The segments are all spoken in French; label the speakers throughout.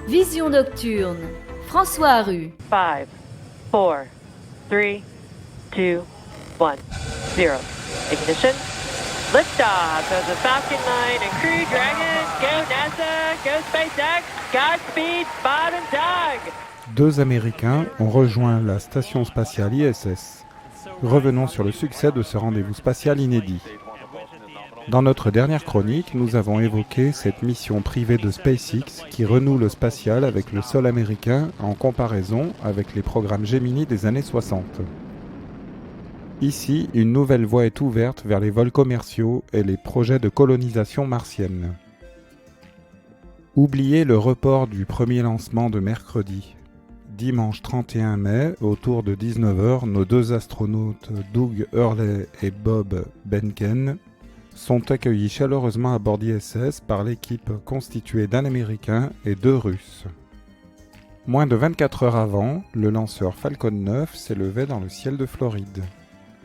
Speaker 1: Vision nocturne, François Harru.
Speaker 2: 5, 4, 3, 2, 1, 0. Ignition. Liftoff of the Falcon 9 and Crew Dragon. Go NASA, go SpaceX, Godspeed, Bob and Doug.
Speaker 3: 2 Américains ont rejoint la station spatiale ISS. Revenons sur le succès de ce rendez-vous spatial inédit. Dans notre dernière chronique, nous avons évoqué cette mission privée de SpaceX qui renoue le spatial avec le sol américain en comparaison avec les programmes Gemini des années 60. Ici, une nouvelle voie est ouverte vers les vols commerciaux et les projets de colonisation martienne. Oubliez le report du premier lancement de mercredi. Dimanche 31 mai, autour de 19h, nos 2 astronautes Doug Hurley et Bob Behnken sont accueillis chaleureusement à bord d'ISS par l'équipe constituée d'1 Américain et 2 Russes. Moins de 24 heures avant, le lanceur Falcon 9 s'élevait dans le ciel de Floride.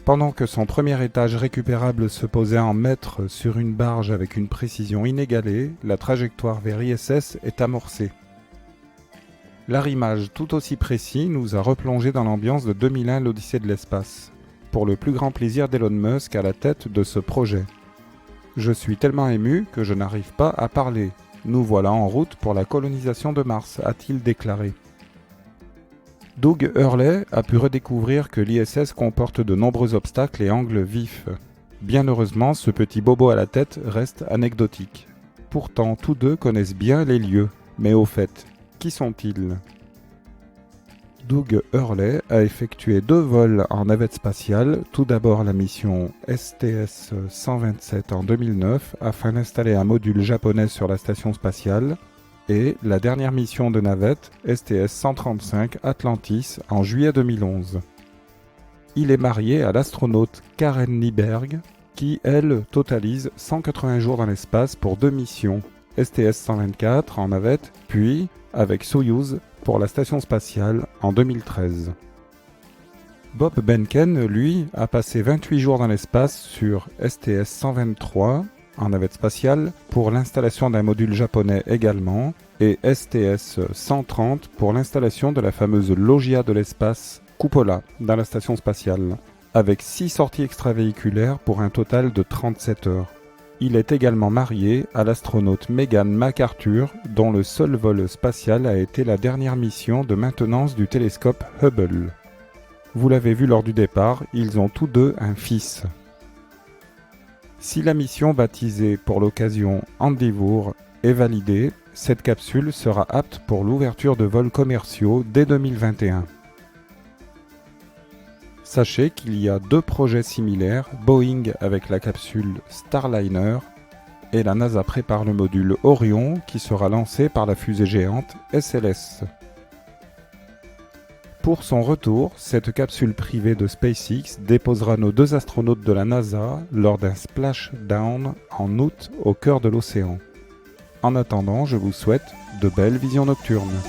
Speaker 3: Pendant que son premier étage récupérable se posait en mètres sur une barge avec une précision inégalée, la trajectoire vers ISS est amorcée. L'arrimage tout aussi précis nous a replongé dans l'ambiance de 2001 l'Odyssée de l'espace, pour le plus grand plaisir d'Elon Musk à la tête de ce projet. Je suis tellement ému que je n'arrive pas à parler. Nous voilà en route pour la colonisation de Mars, a-t-il déclaré. Doug Hurley a pu redécouvrir que l'ISS comporte de nombreux obstacles et angles vifs. Bien heureusement, ce petit bobo à la tête reste anecdotique. Pourtant, tous 2 connaissent bien les lieux. Mais au fait, qui sont-ils ? Doug Hurley a effectué 2 vols en navette spatiale, tout d'abord la mission STS-127 en 2009 afin d'installer un module japonais sur la station spatiale, et la dernière mission de navette STS-135 Atlantis en juillet 2011. Il est marié à l'astronaute Karen Nyberg, qui, elle, totalise 180 jours dans l'espace pour 2 missions, STS-124 en navette, puis avec Soyouz pour la station spatiale en 2013. Bob Behnken, lui, a passé 28 jours dans l'espace sur STS-123 en navette spatiale pour l'installation d'un module japonais également, et STS-130 pour l'installation de la fameuse loggia de l'espace Cupola dans la station spatiale, avec 6 sorties extravéhiculaires pour un total de 37 heures. Il est également marié à l'astronaute Megan McArthur, dont le seul vol spatial a été la dernière mission de maintenance du télescope Hubble. Vous l'avez vu lors du départ, ils ont tous 2 un fils. Si la mission baptisée pour l'occasion Endeavour est validée, cette capsule sera apte pour l'ouverture de vols commerciaux dès 2021. Sachez qu'il y a 2 projets similaires, Boeing avec la capsule Starliner et la NASA prépare le module Orion qui sera lancé par la fusée géante SLS. Pour son retour, cette capsule privée de SpaceX déposera nos 2 astronautes de la NASA lors d'un splashdown en août au cœur de l'océan. En attendant, je vous souhaite de belles visions nocturnes.